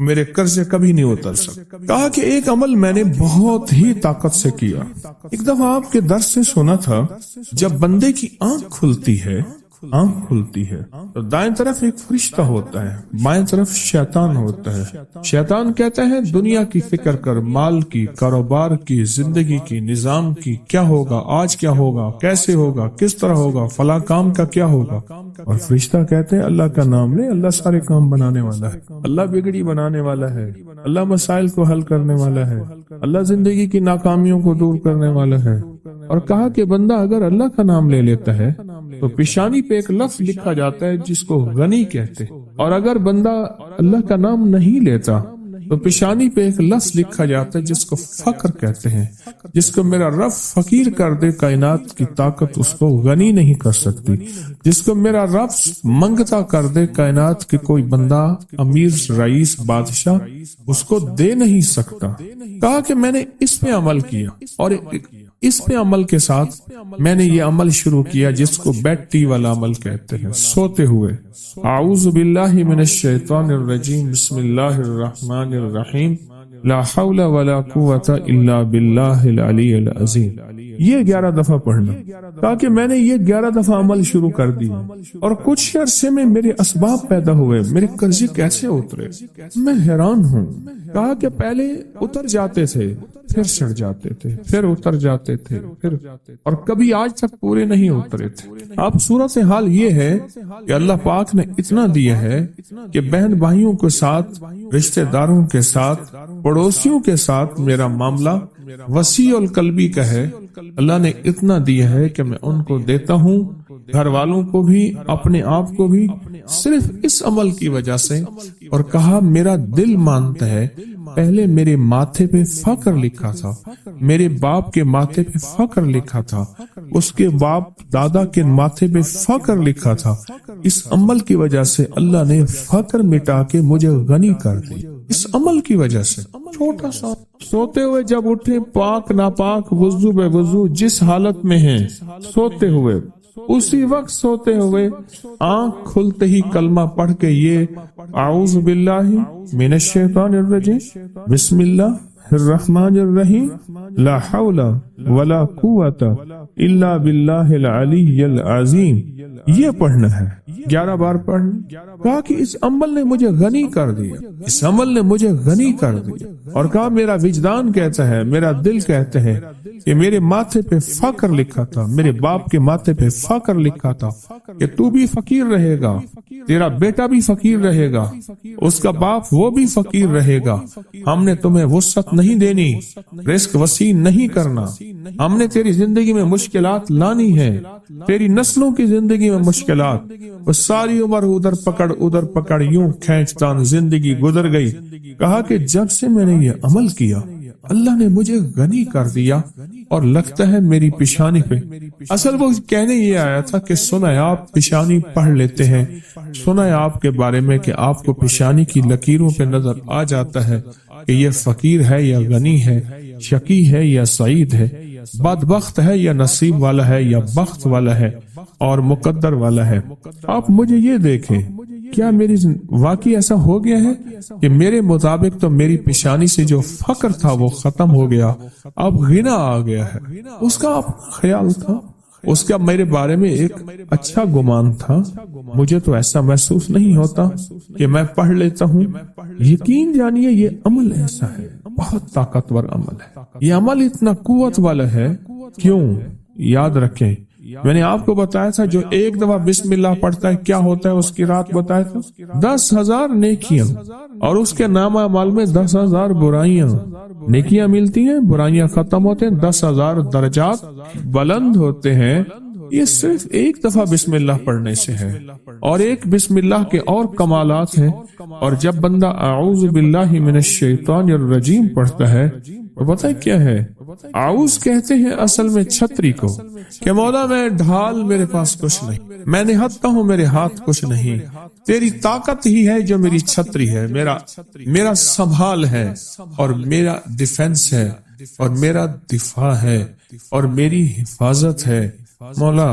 میرے قرضے کبھی نہیں اتر سکتے۔ کہا کہ ایک عمل میں نے بہت ہی طاقت سے کیا۔ ایک دفعہ آپ کے درس سے سنا تھا، جب بندے کی آنکھ کھلتی ہے تو دائیں طرف ایک فرشتہ ہوتا ہے، بائیں طرف شیطان ہوتا ہے۔ شیطان کہتا ہے دنیا کی فکر کر، مال کی، کاروبار کی، زندگی کی، نظام کی، کیا ہوگا آج، کیا ہوگا، کیسے ہوگا، کس طرح ہوگا، فلاں کام کا کیا ہوگا۔ اور فرشتہ کہتے ہیں اللہ کا نام لے، اللہ سارے کام بنانے والا ہے، اللہ بگڑی بنانے والا ہے، اللہ مسائل کو حل کرنے والا ہے، اللہ زندگی کی ناکامیوں کو دور کرنے والا ہے۔ اور کہا کہ بندہ اگر اللہ کا نام لے لیتا ہے تو پیشانی پہ ایک لفظ لکھا جاتا ہے جس کو غنی کہتے، اور اگر بندہ اللہ کا نام نہیں لیتا تو پیشانی پہ ایک لفظ لکھا جاتا ہے جس کو فقر کہتے ہیں، جس کو میرا رب فقیر کر دے، کائنات کی طاقت اس کو غنی نہیں کر سکتی، جس کو میرا رب منگتا کر دے، کائنات کے کوئی بندہ، امیر، رئیس، بادشاہ اس کو دے نہیں سکتا۔ کہا کہ میں نے اس پہ عمل کیا، اور اس پہ عمل کے ساتھ میں نے یہ عمل شروع کیا جس کو بیڈ ٹی والا عمل کہتے ہیں، سوتے ہوئے۔ اعوذ باللہ من الشیطان الرجیم، بسم اللہ الرحمن الرحیم، لا حول ولا قوت الا باللہ العلی العظیم۔ یہ 11 دفعہ پڑھنا، تاکہ میں نے یہ 11 دفعہ عمل شروع کر دیا، اور کچھ عرصے میں میرے اسباب پیدا ہوئے، میرے قرضے کیسے اترے، میں حیران ہوں۔ کہا کہ پہلے اتر جاتے تھے، پھر چڑھ جاتے تھے، پھر اتر جاتے تھے، پھر، اور کبھی آج تک پورے نہیں اترے تھے۔ اب صورتحال یہ ہے کہ اللہ پاک نے اتنا دیا ہے کہ بہن بھائیوں کے ساتھ، رشتہ داروں کے ساتھ، پڑوسیوں کے ساتھ میرا معاملہ وسیع القلبی کا ہے۔ اللہ نے اتنا دیا ہے کہ میں ان کو دیتا ہوں، گھر والوں کو بھی، اپنے آپ کو بھی، صرف اس عمل کی وجہ سے۔ اور کہا میرا دل مانتا ہے، پہلے میرے ماتھے پہ فقر لکھا تھا، میرے باپ کے ماتھے پہ فقر لکھا تھا، اس کے باپ دادا کے ماتھے پہ فقر لکھا تھا۔ اس عمل کی وجہ سے اللہ نے فقر مٹا کے مجھے غنی کر دی، اس عمل کی وجہ سے۔ چھوٹا سا سوتے ہوئے جب اٹھے، پاک ناپاک، وضو بے وضو، جس حالت میں ہیں، سوتے ہوئے، اسی وقت سوتے ہوئے آنکھ کھلتے ہی کلمہ پڑھ کے یہ اعوذ باللہ من الشیطان الرجیم، بسم اللہ الرحمن الرحیم، لا حول ولا قوت الا باللہ العلی العظیم، یہ پڑھنا ہے 11 بار پڑھنا۔ کہا کہ اس عمل نے مجھے غنی کر دیا، اس عمل نے مجھے غنی کر دیا۔ اور کہا میرا وجدان کہتا ہے، میرا دل کہتا ہے کہ میرے ماتھے پہ فقر لکھا تھا، میرے باپ کے ماتھے پہ فقر لکھا تھا کہ تو بھی فقیر رہے گا، تیرا بیٹا بھی فقیر رہے گا، اس کا باپ وہ بھی فقیر رہے گا، ہم نے تمہیں وسعت نہیں دینی، رزق وسیع نہیں کرنا، ہم نے تیری زندگی میں مشکلات لانی ہے، تیری نسلوں کی زندگی میں مشکلات، وہ ساری عمر ادھر پکڑ یوں کھینچتان زندگی گزر گئی۔ کہا کہ جب سے میں نے یہ عمل کیا، اللہ نے مجھے غنی کر دیا، اور لگتا ہے میری پیشانی پہ، اصل وہ کہنے یہ آیا تھا کہ سنا ہے آپ پیشانی پڑھ لیتے ہیں، سنا ہے آپ کے بارے میں کہ آپ کو پیشانی کی لکیروں پہ نظر آ جاتا ہے کہ یہ فقیر ہے یا غنی ہے، شقی ہے یا سعید ہے، بدبخت ہے یا نصیب والا ہے یا بخت والا ہے اور مقدر والا ہے۔ آپ مجھے یہ دیکھیں، کیا میری واقعی ایسا ہو گیا ہے کہ میرے مطابق تو میری پیشانی سے جو فقر تھا وہ ختم ہو گیا، اب غنا آ گیا ہے۔ اس کا اپنا خیال تھا، اس کا میرے بارے میں ایک اچھا گمان تھا، مجھے تو ایسا محسوس نہیں ہوتا کہ میں پڑھ لیتا ہوں۔ یقین جانیے یہ عمل ایسا ہے، بہت طاقتور عمل ہے، یہ عمل اتنا قوت والا ہے۔ کیوں؟ یاد رکھیں، میں نے آپ کو بتایا تھا جو ایک دفعہ بسم اللہ پڑھتا ہے کیا ہوتا ہے، اس کی رات بتایا تھا 10,000 نیکیاں، اور اس کے نامہ اعمال میں 10,000 برائیاں۔ نیکیاں ملتی ہیں، برائیاں ختم ہوتے ہیں، 10,000 درجات بلند ہوتے ہیں۔ یہ صرف ایک دفعہ بسم اللہ پڑھنے سے ہے، اور ایک بسم اللہ کے اور کمالات ہیں۔ اور جب بندہ اعوذ باللہ من الشیطان الرجیم پڑھتا ہے تو پتہ ہے کیا ہے؟ اعوذ کہتے ہیں اصل میں چھتری کو، کہ مولا میں ڈھال، میرے پاس کچھ نہیں، میں نہتا ہوں، میرے ہاتھ کچھ نہیں، تیری طاقت ہی ہے جو میری چھتری ہے، میرا سنبھال ہے، اور میرا ڈیفنس ہے، اور میرا دفاع ہے، اور میری حفاظت ہے۔ مولا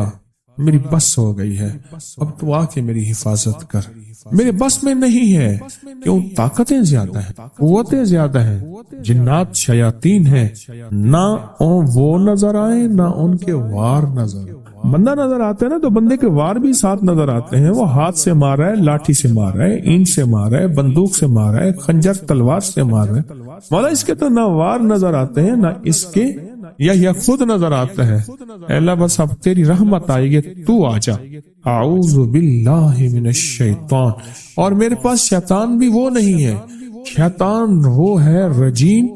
میری بس ہو گئی ہے، اب تو آ کے میری حفاظت کر، میرے بس میں نہیں ہے، کیوں طاقتیں زیادہ ہیں، قوتیں زیادہ ہیں، جنات شیاطین ہیں، نہ وہ نظر آئے نہ ان کے وار نظر آئے۔ بندہ نظر آتا ہے نا تو بندے کے وار بھی ساتھ نظر آتے ہیں، وہ ہاتھ سے مار رہا ہے، لاٹھی سے مار رہا ہے، اینٹ سے مار رہا ہے، بندوق سے مار رہا ہے، خنجر تلوار سے مار رہا ہے، مولا اس کے تو نہ وار نظر آتے ہیں نہ اس کے یا خود نظر آتا ہے۔ اے اللہ بس اب تیری رحمت آئے گی، تو آ جا۔ اعوذ باللہ من الشیطان، اور میرے پاس شیطان بھی وہ نہیں ہے، شیطان وہ ہے رجیم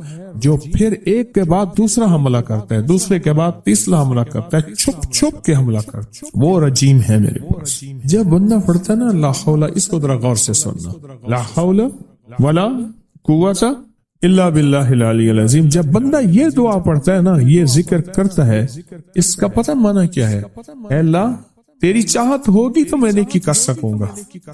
جو پھر ایک کے بعد دوسرا حملہ کرتا ہے، دوسرے کے بعد تیسرا حملہ کرتا ہے، چھپ چھپ کے حملہ کرتا ہے، وہ رجیم ہے میرے پاس۔ جب بندہ پڑھتا ہے نا لا حول، اس کو ذرا غور سے سننا، لا حول ولا قوت الا باللہ العلی العظیم، جب بندہ یہ دعا پڑھتا ہے نا، یہ ذکر کرتا ہے، اس کا پتہ معنی کیا ہے؟ اے اللہ تیری چاہت ہوگی تو میں نیکی کر سکوں گا،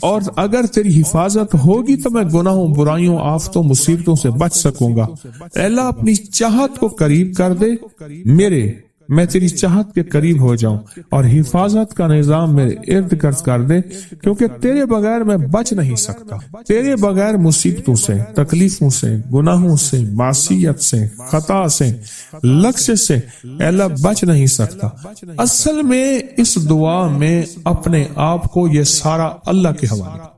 اور اگر تیری حفاظت ہوگی تو میں گناہوں، برائیوں، آفتوں، مصیبتوں سے بچ سکوں گا۔ اے اللہ اپنی چاہت کو قریب کر دے میں تیری چاہت کے قریب ہو جاؤں، اور حفاظت کا نظام میرے ارد گرد کر دے، کیونکہ تیرے بغیر میں بچ نہیں سکتا، تیرے بغیر مصیبتوں سے، تکلیفوں سے، گناہوں سے، معصیت سے، خطا سے، لغزش سے اے اللہ بچ نہیں سکتا۔ اصل میں اس دعا میں اپنے آپ کو یہ سارا اللہ کے حوالے